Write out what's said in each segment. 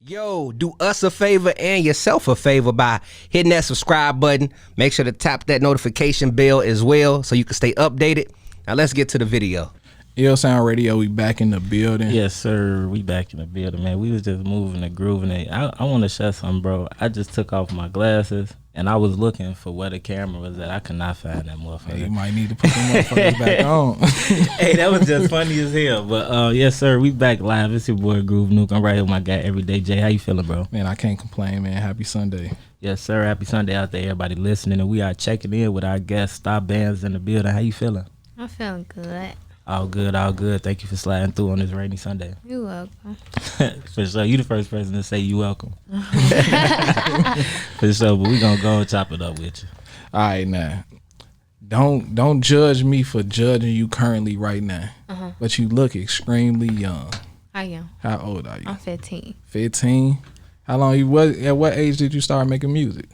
Yo, do us a favor and yourself a favor by hitting that subscribe button. Make sure to tap that notification bell as well so you can stay updated. Now let's get to the video. Ill Sound Radio, we back in the building. Yes, sir. We back in the building, man. We was just moving and grooving it. I want to share something, bro. I just took off my glasses and I was looking for where the camera was at. I could not find that motherfucker. Hey, you might need to put them motherfuckers back on. Hey, that was just funny as hell. But yes, sir. We back live. It's your boy Groove Nuke. I'm right here with my guy Everyday Jay. How you feeling, bro? Man, I can't complain, man. Happy Sunday. Yes, sir. Happy Sunday out there, everybody listening. And we are checking in with our guest, Star Bandz in the building. How you feeling? I'm feeling good. All good, all good. Thank you for sliding through on this rainy Sunday. You're welcome. For sure. You the first person to say you welcome. For sure, but we gonna go and chop it up with you. All right, now. Don't judge me for judging you currently right now. But you look extremely young. I am. How old are you? I'm 15. 15? How long at what age did you start making music?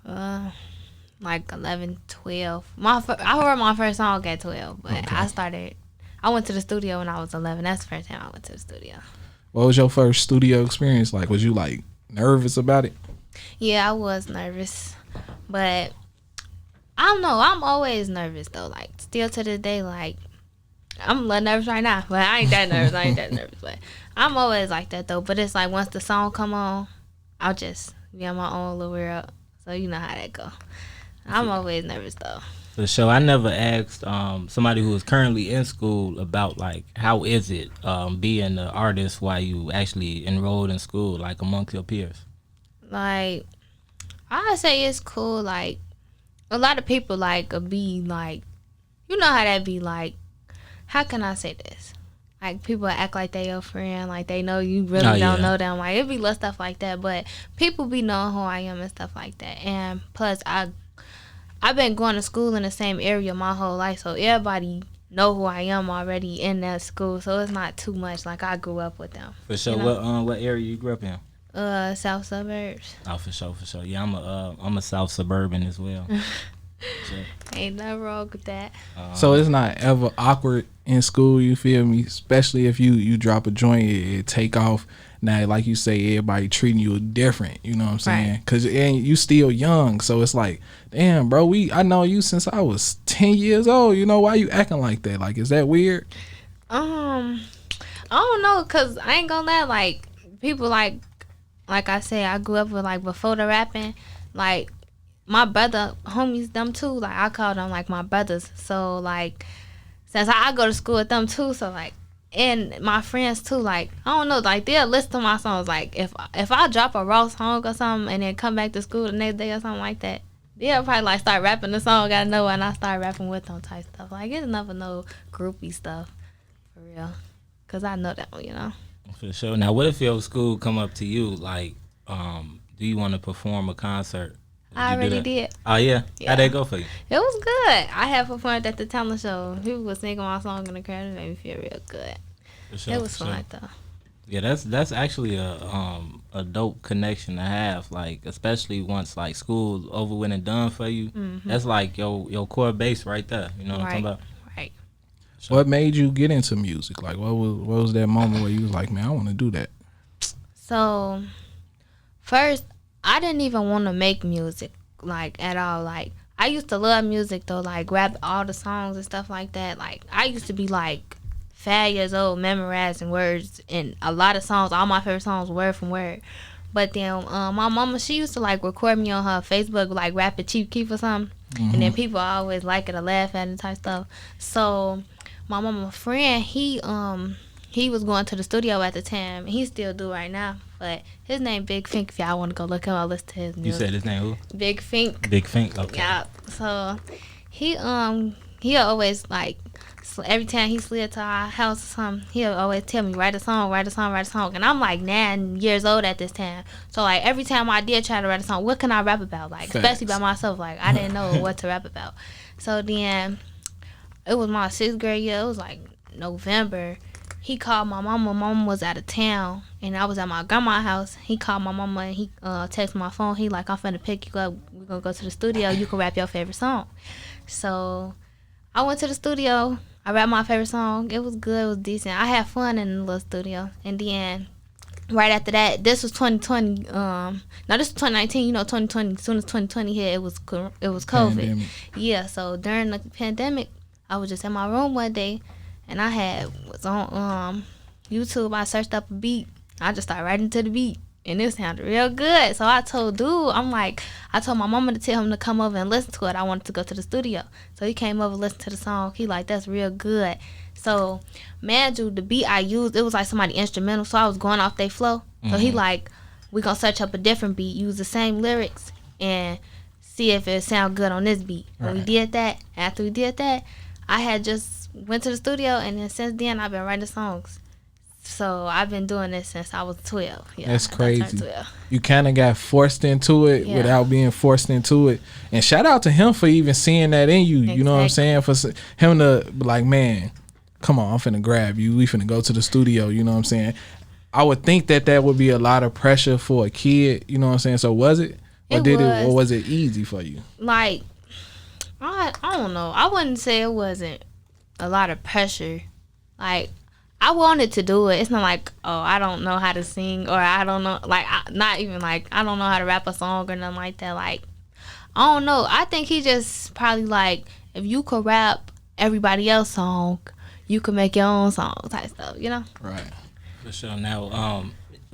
Like 11, 12. I heard my first song at 12, but okay. I went to the studio when I was 11. That's the first time I went to the studio. What was your first studio experience like? Was you like nervous about it? Yeah, I was nervous, but I don't know. I'm always nervous though. Like still to this day, like I'm a little nervous right now, but I ain't that nervous. But I'm always like that though. But it's like once the song come on, I'll just be on my own little world. So you know how that go. I'm always nervous though. For sure. I never asked somebody who is currently in school about like how is it being an artist while you actually enrolled in school, like amongst your peers. Like I say it's cool. Like a lot of people like be like, you know how that be like. How can I say this? Like people act like they your friend, like they know you really don't know them. Like it be little stuff like that, but people be knowing who I am and stuff like that. And plus I've been going to school in the same area my whole life, so everybody know who I am already in that school, so it's not too much. Like I grew up with them. For sure. You know? What area you grew up in? South suburbs. Oh, for sure. Yeah, I'm a South suburban as well. Sure. Ain't nothing wrong with that. So it's not ever awkward in school, you feel me? Especially if you drop a joint, it take off. Now, like you say, everybody treating you different. You know what I'm saying? Because you still young, so it's like, damn, bro, I know you since I was 10 years old. You know, why you acting like that? Like, is that weird? I don't know, cause I ain't gonna lie. Like people like I say, I grew up with like before the rapping, like my brother homies, them too. Like I call them like my brothers. So like since I go to school with them too, so like. And my friends too, like I don't know, like they'll listen to my songs. Like if I drop a raw song or something and then come back to school the next day or something like that, they'll probably like start rapping the song I know, and I start rapping with them type stuff. Like it's never no groupie stuff for real, cause I know that one, you know. For sure. Now, what if your school come up to you like, do you want to perform a concert? I already did. Oh yeah? How'd that go for you? It was good. I had performed at the talent show. People was singing my song in the crowd. It made me feel real good. Sure, it was fun though. Yeah, that's actually a dope connection to have. Like especially once like school's over with and done for you. Mm-hmm. That's like your core base right there. You know what I'm talking about? Right. So what made you get into music? Like what was that moment where you was like, man, I want to do that? So first, I didn't even want to make music like at all. Like I used to love music though, like rap all the songs and stuff like that. Like I used to be like 5 years old memorizing words and a lot of songs, all my favorite songs word from word. But then my mama, she used to like record me on her Facebook like rap a Chief Keef or something. And then people always like it or laugh at it type stuff. So my mama friend, he was going to the studio at the time. He still do right now. But his name Big Fink. If y'all want to go look him up, listen to his music. You said his name who? Big Fink. Big Fink. Okay. Yeah. So he always like every time he slid to our house or something, he'll always tell me write a song. And I'm like 9 years old at this time. So like every time I did try to write a song, what can I rap about? Like especially by myself. Like I didn't know what to rap about. So then it was my 6th grade year. It was like November. He called my mama. My mama was out of town, and I was at my grandma's house. He called my mama, and he texted my phone. He like, I'm finna pick you up. We're gonna go to the studio. You can rap your favorite song. So I went to the studio. I rapped my favorite song. It was good. It was decent. I had fun in the little studio. And then right after that, this was 2020. No, this was 2019. 2020. As soon as 2020 hit, it was COVID. Pandemic. Yeah. So during the pandemic, I was just in my room one day, and I was on YouTube. I searched up a beat. I just started writing to the beat, and it sounded real good. So I told I told my mama to tell him to come over and listen to it. I wanted to go to the studio, so he came over, listened to the song. He like, that's real good. So, man, the beat I used, it was like somebody instrumental, so I was going off their flow. So he like, we gonna search up a different beat, use the same lyrics, and see if it sound good on this beat. And we did that. After we did that, I had just went to the studio, and then since then, I've been writing songs. So I've been doing this since I was 12. Yeah, that's crazy. You kind of got forced into it without being forced into it. And shout out to him for even seeing that in you. Exactly. You know what I'm saying? For him to be like, man, come on, I'm finna grab you. We finna go to the studio. You know what I'm saying? I would think that would be a lot of pressure for a kid. You know what I'm saying? So was it? Or or was it easy for you? Like, I don't know. I wouldn't say it wasn't a lot of pressure. Like, I wanted to do it. It's not like, oh, I don't know how to sing, or I don't know, like, not even like, I don't know how to rap a song or nothing like that. Like, I don't know. I think he just probably like, if you could rap everybody else's song, you could make your own song type stuff, you know? Right. For sure. Now,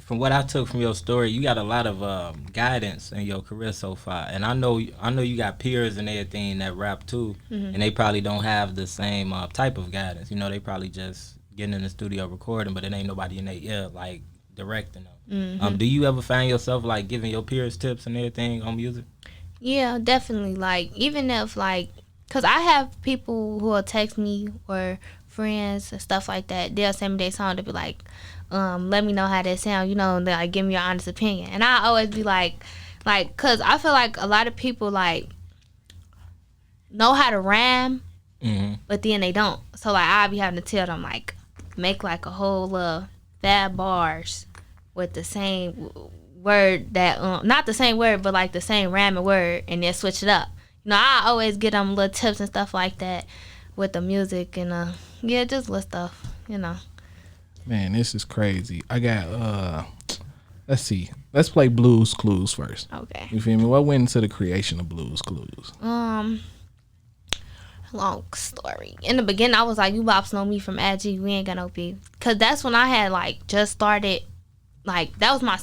from what I took from your story, you got a lot of guidance in your career so far, and I know you got peers and everything that rap too, and they probably don't have the same type of guidance. You know, they probably just getting in the studio recording, but it ain't nobody in their ear like directing them. Do you ever find yourself like giving your peers tips and everything on music? Yeah, definitely. Like, even if like, cause I have people who will text me, or friends and stuff like that. They'll send me their song to be like, let me know how that sound, and they like give me your honest opinion. And I always be like, cause I feel like a lot of people like know how to rhyme, but then they don't. So like, I'll be having to tell them like, make like a whole bad bars with the same word that not the same word, but like the same rhyming word, and then switch it up. I always get them little tips and stuff like that with the music, and just little stuff, Man, this is crazy. I got let's see. Let's play Blues Clues first. Okay. You feel me? What went into the creation of Blues Clues? Long story. In the beginning, I was like, you bops know me from IG, we ain't got no beef. Cause that's when I had like just started, like that was my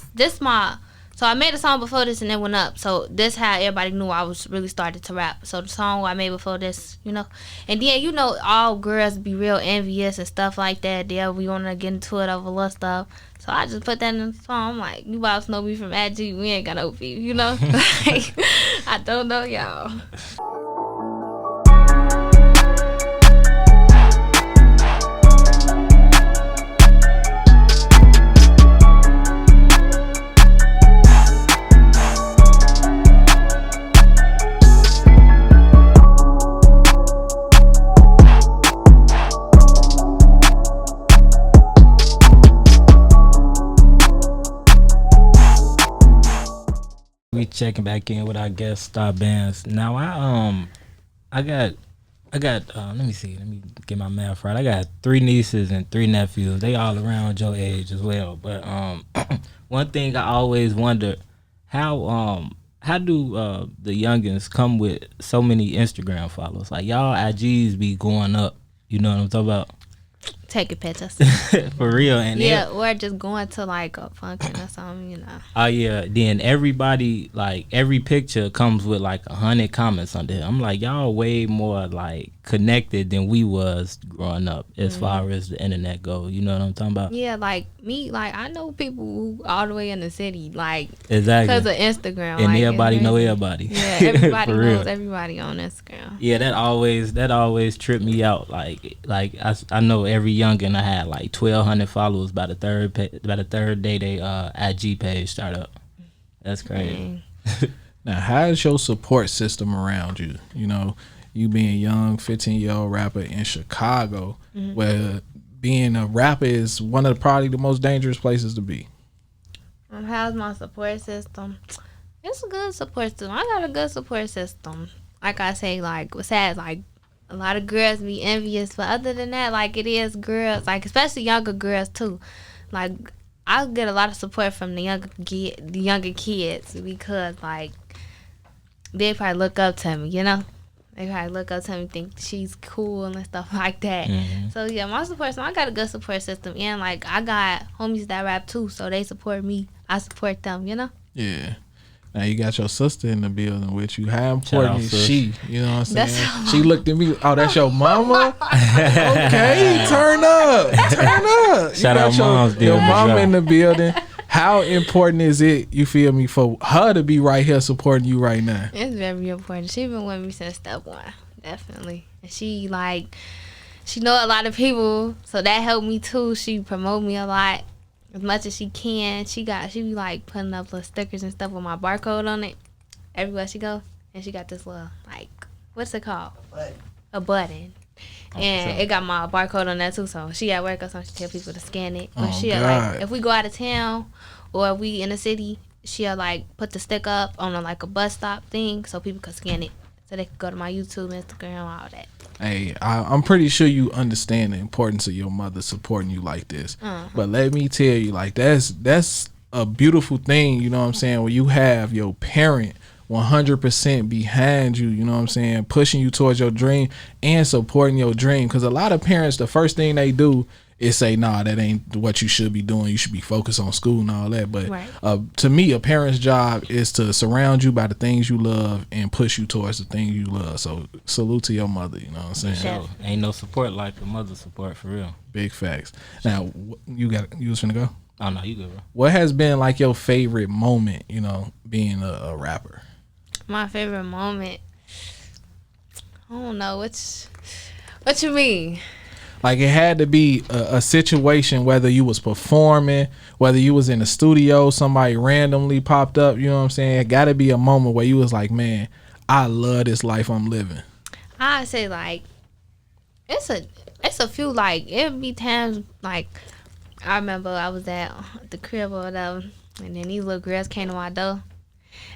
so I made a song before this and it went up. So this how everybody knew I was really started to rap. So the song I made before this, and then all girls be real envious and stuff like that. They'll be wanna get into it over little stuff. So I just put that in the song. I'm like, you bops know me from IG, we ain't got no beef, Like, I don't know y'all. We checking back in with our guest star Bandz. Now I got let me see, let me get my math right. I got 3 nieces and 3 nephews. They all around your age as well. But one thing I always wonder, how do the youngins come with so many Instagram followers? Like, y'all IGs be going up, you know what I'm talking about? Taking pictures. For real. And yeah, or just going to like a function or something, Oh yeah, then everybody, like every picture comes with like 100 comments under it. I'm like, y'all way more like connected than we was growing up as far as the internet goes. You know what I'm talking about? Yeah, like me, like I know people who all the way in the city, like exactly because of Instagram, and like, everybody know everybody. Yeah, everybody knows everybody on Instagram. Yeah, that always tripped me out. Like I know every youngin I had like 1,200 followers by the third day they IG page start up. That's crazy. Now, how's your support system around you? You being a young 15-year-old rapper in Chicago, where being a rapper is one of probably the most dangerous places to be. How's my support system? It's a good support system. I got a good support system. Like I say, like what's sad, like a lot of girls be envious, but other than that, like it is girls, like especially younger girls too. Like I get a lot of support from the younger kids because like they probably look up to me, you know. They probably look up to me, think she's cool and stuff like that. So yeah, my support system, I got a good support system, and like I got homies that rap too, so they support me. I support them, you know. Yeah. Now you got your sister in the building with you. How important is she? You know what I'm saying? She looked at me. Oh, that's your mama? Okay, turn up. Shout out moms, your mama in the building. How important is it, you feel me, for her to be right here supporting you right now? It's very important. She been with me since step one, definitely. And she know a lot of people, so that helped me too. She promote me a lot, as much as she can. She be like putting up little stickers and stuff with my barcode on it everywhere she go. And she got this little, like, what's it called? A button. And it got my barcode on that too, so she at work or something, she tell people to scan it. Or she'll like, if we go out of town or we in the city, she'll like put the sticker up on like a bus stop thing so people can scan it, so they can go to my YouTube, Instagram, all that. Hey, I'm pretty sure you understand the importance of your mother supporting you like this. But let me tell you, like, that's a beautiful thing, you know what I'm saying, when you have your parent 100% behind you, you know what I'm saying, pushing you towards your dream and supporting your dream. Because a lot of parents, the first thing they do is say, nah, that ain't what you should be doing. You should be focused on school and all that. But to me, a parent's job is to surround you by the things you love and push you towards the things you love. So salute to your mother, you know what I'm saying? Sure. Ain't no support like a mother support, for real. Big facts. Now, you was finna go? Oh, no, you good, bro. What has been like your favorite moment, you know, being a rapper? My favorite moment, I don't know, what you mean? Like, it had to be a situation, whether you was performing, whether you was in the studio, somebody randomly popped up, you know what I'm saying? It got to be a moment where you was like, man, I love this life I'm living. I say like, it's a few, like, it'd be times, like, I remember I was at the crib or whatever, and then these little girls came to my door.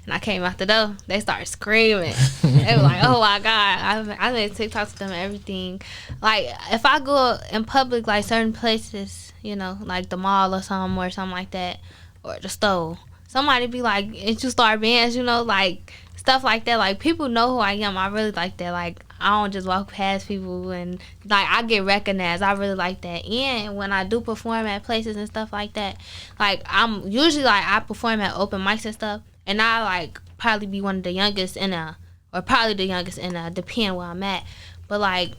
And I came out the door, they started screaming. They were like, oh my God. I made TikToks to them and everything. Like, if I go in public, like certain places, you know, like the mall or something like that, or the store, somebody be like, and you start bands, you know, like stuff like that. Like, people know who I am. I really like that. Like, I don't just walk past people and, like, I get recognized. I really like that. And when I do perform at places and stuff like that, like, I'm usually, like, I perform at open mics and stuff. And I, like, probably be one of the youngest depending where I'm at. But, like,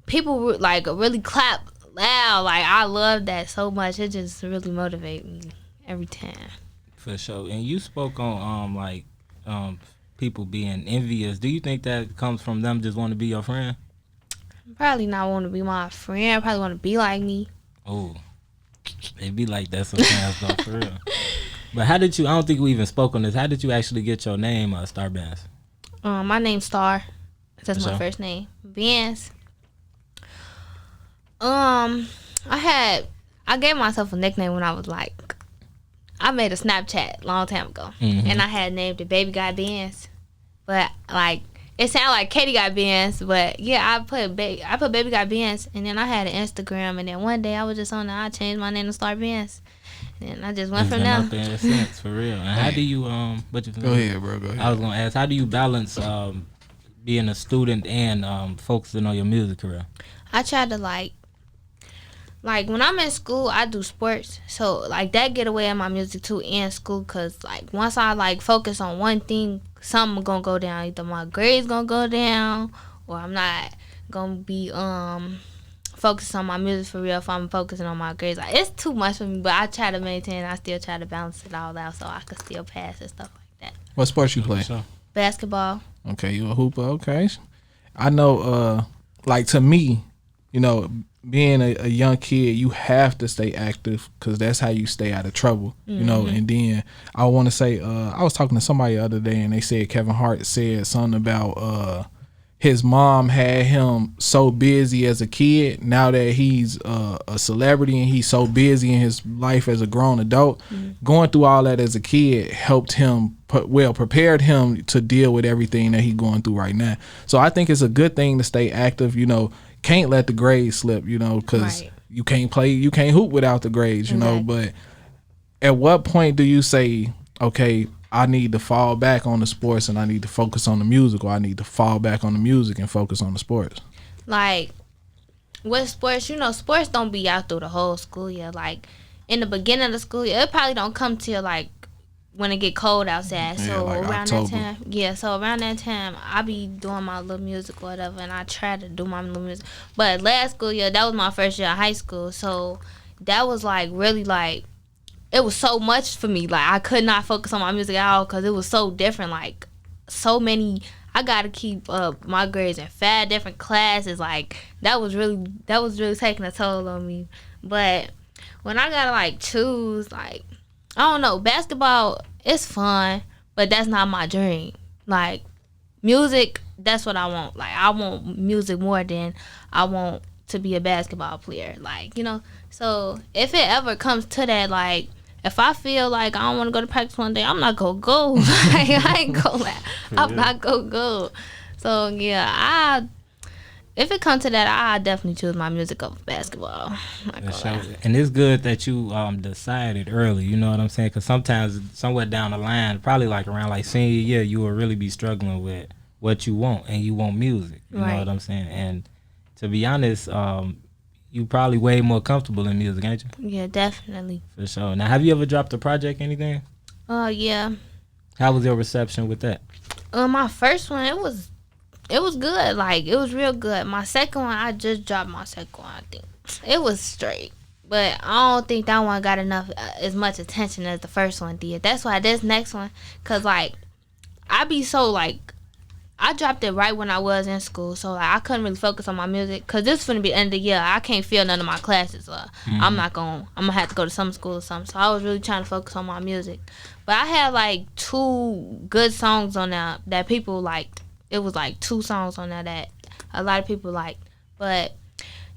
people, like, really clap loud. Like, I love that so much. It just really motivates me every time. For sure. And you spoke on, people being envious. Do you think that comes from them just want to be your friend? Probably not want to be my friend. Probably want to be like me. Oh, they be like that sometimes, though, for real. But how did you, I don't think we even spoke on this, how did you actually get your name, Star Bandz? My name's Star. That's my first name. Bandz. I gave myself a nickname when I was like, I made a Snapchat a long time ago. And I had named it Baby Got Bandz. But, like, it sounded like Katie Got Bandz, but yeah, I put Baby Got Bandz, and then I had an Instagram, and then one day I was just on there, I changed my name to Star Bandz. And I just went from there. Sense, for real. And how do you go ahead, bro. Go ahead. I was gonna ask, how do you balance being a student and focusing on your music career? I try to like when I'm in school, I do sports, so like that get away in my music too, and school, cause like once I like focus on one thing, something gonna go down. Either my grades gonna go down, or I'm not gonna be focus on my music for real if I'm focusing on my grades. Like, it's too much for me, but I try to maintain. I still try to balance it all out so I can still pass and stuff like that. What sports you play? Basketball. Okay, you a hooper. Okay. I know, like, to me, you know, being a young kid, you have to stay active because that's how you stay out of trouble, you know. And then I want to say, I was talking to somebody the other day, and they said Kevin Hart said something about his mom had him so busy as a kid. Now that he's a celebrity and he's so busy in his life as a grown adult, going through all that as a kid helped him, prepared him to deal with everything that he's going through right now. So I think it's a good thing to stay active, you know. Can't let the grades slip, you know, because you can't hoop without the grades, you know. But at what point do you say, okay, I need to fall back on the sports and I need to focus on the music, or I need to fall back on the music and focus on the sports? Like with sports, sports don't be out through the whole school year. Like in the beginning of the school year, it probably don't come till like when it get cold outside. Yeah, So like around October. that time, so around that time, I be doing my little music or whatever, and I try to do my little music. But last school year, that was my first year of high school, so that was like really like, it was so much for me. Like I could not focus on my music at all because it was so different. Like so many, I gotta keep up my grades in 5 different classes. Like that was really taking a toll on me. But when I gotta like choose, like I don't know, basketball it's fun, but that's not my dream. Like music, that's what I want. Like I want music more than I want to be a basketball player. Like so if it ever comes to that, like if I feel like I don't want to go to practice one day, I'm not gonna go. Like, I ain't gonna lie. I'm not gonna go. So yeah, if it comes to that, I definitely choose my music over basketball. Not gonna lie. And it's good that you decided early. You know what I'm saying? Because sometimes somewhere down the line, probably like around like senior year, you will really be struggling with what you want, and you want music. You know what I'm saying? And to be honest, you probably way more comfortable in music, ain't you? Yeah, definitely. For sure. Now, have you ever dropped a project, anything? Yeah. How was your reception with that? My first one, it was good. Like, it was real good. My second one, I just dropped my second one, I think. It was straight. But I don't think that one got enough, as much attention as the first one did. That's why this next one, because, like, I be so, like, I dropped it right when I was in school, so like, I couldn't really focus on my music. Cause this is gonna be the end of the year. I can't feel none of my classes. I'm gonna have to go to summer school or something. So I was really trying to focus on my music. But I had like 2 good songs on there that people liked. It was like 2 songs on there that a lot of people liked. But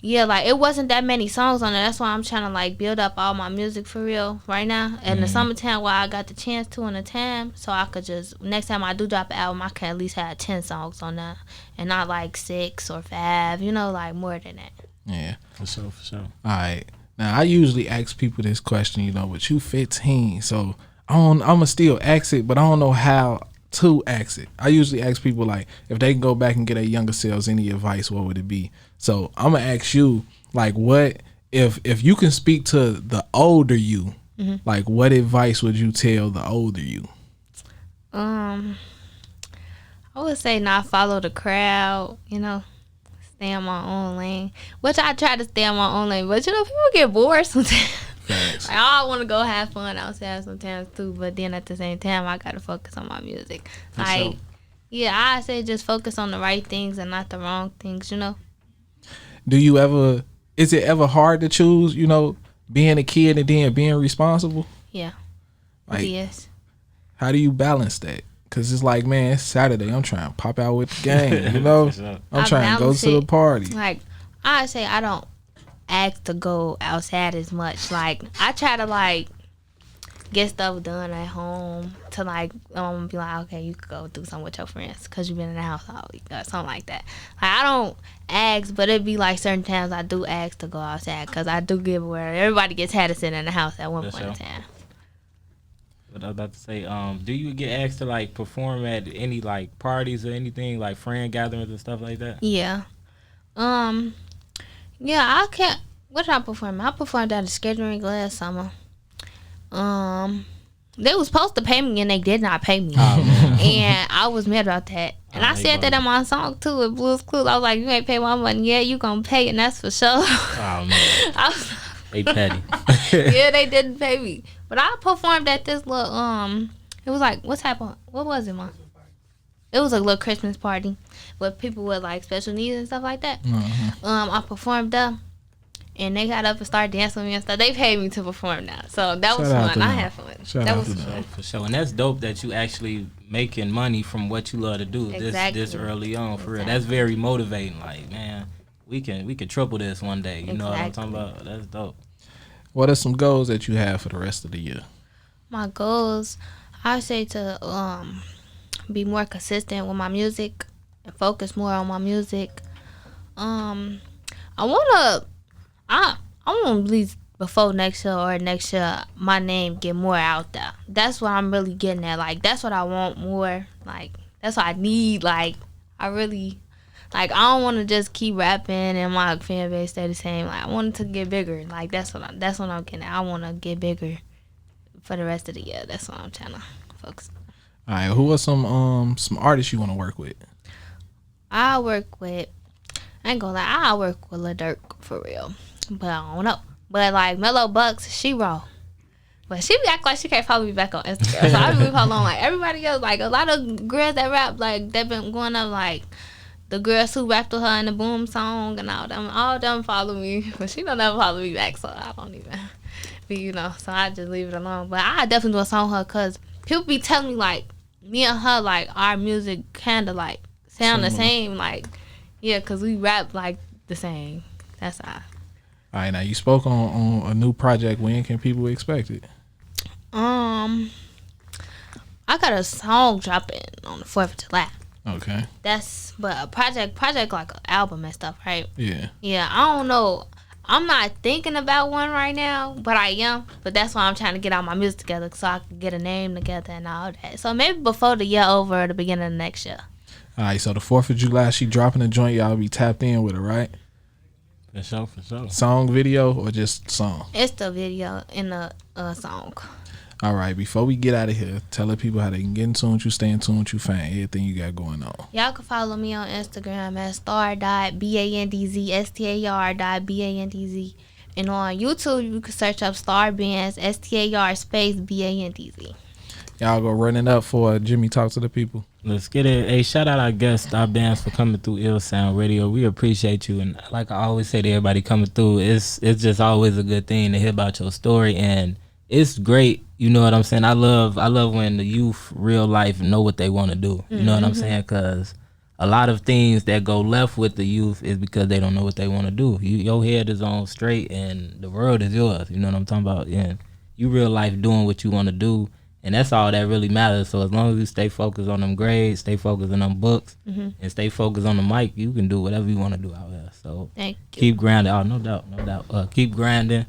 yeah, like it wasn't that many songs on there. That's why I'm trying to like build up all my music for real right now. And the summertime while I got the chance to in the time, so I could just, next time I do drop an album, I can at least have 10 songs on there. And not like 6 or 5, like more than that. Yeah. For sure. All right. Now I usually ask people this question, but you 15, so I'ma still ask it, but I don't know how to ask it. I usually ask people like, if they can go back and get their younger selves any advice, what would it be? So I'm gonna ask you, like, what if you can speak to the older you, like, what advice would you tell the older you? I would say not follow the crowd, stay in my own lane. Which I try to stay in my own lane, but people get bored sometimes. Like, I want to go have fun outside sometimes too, but then at the same time I gotta focus on my music. Like, yeah, I say just focus on the right things and not the wrong things. Do you ever? Is it ever hard to choose? Being a kid and then being responsible. Yeah, like, it is. How do you balance that? Cause it's like, man, it's Saturday. I'm trying to pop out with the game. I'm trying to go to the party. Like, I say I don't ask to go outside as much. Like, I try to like get stuff done at home to like be like, okay, you could go do something with your friends because you've been in the house all week or something like that. Like, I don't ask, but it'd be like certain times I do ask to go outside because I do get where everybody gets tired of sitting in the house at one point in time. But I was about to say, do you get asked to like perform at any like parties or anything, like friend gatherings and stuff like that? Yeah. Yeah, I can't. What did I perform? I performed at a scheduling last summer. They was supposed to pay me and they did not pay me. And I was mad about that. And I said that in my song too with Blues Clues. I was like, you ain't pay my money. Yeah, you gonna pay, and that's for sure. Oh man. They petty. Yeah, they didn't pay me. But I performed at this little it was like, what was it, Mom? It was a little Christmas party with people with like special needs and stuff like that. I performed there, and they got up and started dancing with me and stuff. They paid me to perform now, so that was fun. I had fun. That was fun. For sure, and that's dope that you actually making money from what you love to do. Exactly. This early on, for real. That's very motivating. Like, man, we can triple this one day. You know what I'm talking about? That's dope. What are some goals that you have for the rest of the year? My goals, I say to be more consistent with my music and focus more on my music. I wanna at least before next year or next year, my name get more out there. That's what I'm really getting at. Like, that's what I want more. Like, that's what I need. Like, I really, like, I don't want to just keep rapping and my fan base stay the same. Like, I want it to get bigger. Like, that's what I'm getting at. I want to get bigger for the rest of the year. That's what I'm trying to focus on. All right, who are some artists you want to work with? I ain't gonna lie, I work with Lil Durk for real. But I don't know. But like Mellow Bucks, she raw. But she be acting like she can't follow me back on Instagram. So I be following like everybody else. Like a lot of girls that rap, like they've been going up, like the girls who rapped with her in the Boom song and all them follow me. But she don't never follow me back, so I don't even be, so I just leave it alone. But I definitely do a song with her because people be telling me like me and her, like our music kind of like sound the same. Like, yeah, because we rap like the same. That's how. All right, now you spoke on a new project. When can people expect it? I got a song dropping on the 4th of July. Okay. But a project like an album and stuff, right? Yeah. Yeah, I don't know. I'm not thinking about one right now, but I am. But that's why I'm trying to get all my music together so I can get a name together and all that. So maybe before the year over or the beginning of next year. All right, so the 4th of July, she dropping a joint. Y'all be tapped in with her, right? For sure. Song, video, or just song? It's the video in the song. All right, before we get out of here, tell the people how they can get in tune with you, stay in tune with you, find everything you got going on. Y'all can follow me on Instagram at star.bandz, star.bandz. And on YouTube, you can search up Star Bandz, STAR space BANDZ. Y'all go running up for Jimmy Talk to the people. Let's get it. Hey, shout out our guest, Star Bandz, for coming through Ill Sound Radio. We appreciate you. And like I always say to everybody coming through, it's just always a good thing to hear about your story. And it's great. You know what I'm saying? I love when the youth, real life, know what they want to do. You know what I'm saying? Because a lot of things that go left with the youth is because they don't know what they want to do. Your head is on straight and the world is yours. You know what I'm talking about? And you real life doing what you want to do. And that's all that really matters. So as long as you stay focused on them grades, stay focused on them books, and stay focused on the mic, you can do whatever you want to do out here. So keep grinding. Oh, no doubt. Keep grinding.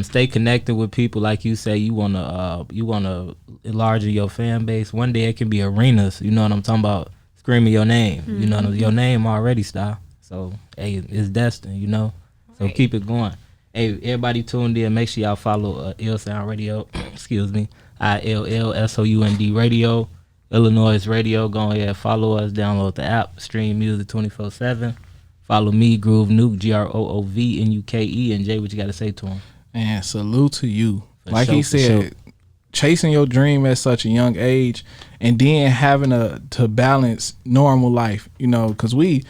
Stay connected with people. Like you say, you wanna enlarge your fan base. One day it can be arenas. You know what I'm talking about? Screaming your name. You know your name already, Star. So hey, it's destined. So keep it going. Hey, everybody tuned in. Make sure y'all follow Ill Sound Radio. Excuse me. iLLSOUND Radio, iLLANOiZE Radio. Go ahead, follow us, download the app, stream music 24/7. Follow me, Groove Nuke, GROOVNUKE. And Jay, what you got to say to him? Man, salute to you. Like he said, chasing your dream at such a young age, and then having to balance normal life. Because we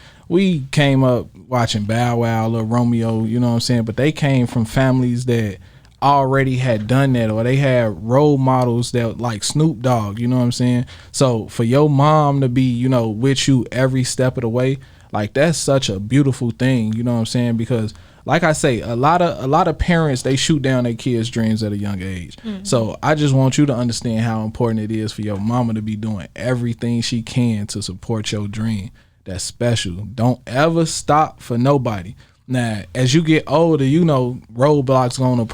came up watching Bow Wow, Lil Romeo. You know what I'm saying? But they came from families that already had done that, or they had role models that like Snoop Dogg, you know what I'm saying? So for your mom to be, with you every step of the way, like that's such a beautiful thing, you know what I'm saying? Because like I say, a lot of parents, they shoot down their kids' dreams at a young age. So I just want you to understand how important it is for your mama to be doing everything she can to support your dream. That's special. Don't ever stop for nobody. Now, as you get older, roadblocks gonna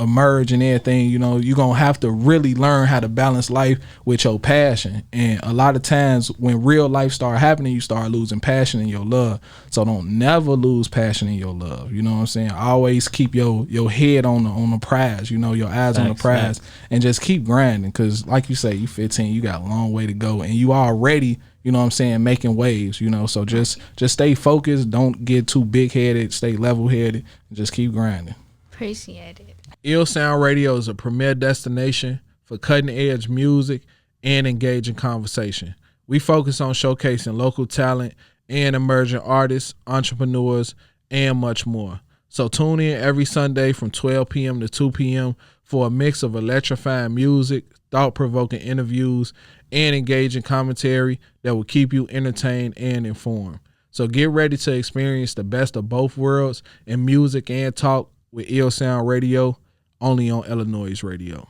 emerge and everything. You're gonna have to really learn how to balance life with your passion. And a lot of times, when real life start happening, you start losing passion in your love. So don't never lose passion in your love. You know what I'm saying? Always keep your head on the prize. Your eyes on the prize, and just keep grinding. Cause like you say, you 15, you got a long way to go, and you already, you know what I'm saying, making waves, so just stay focused, don't get too big-headed, stay level-headed, and just keep grinding. Appreciate it. Ill Sound Radio is a premier destination for cutting-edge music and engaging conversation. We focus on showcasing local talent and emerging artists, entrepreneurs, and much more. So tune in every Sunday from 12 p.m. to 2 p.m. for a mix of electrifying music, thought-provoking interviews, and engaging commentary that will keep you entertained and informed. So get ready to experience the best of both worlds in music and talk with Ill Sound Radio, only on iLLANOiZE Radio.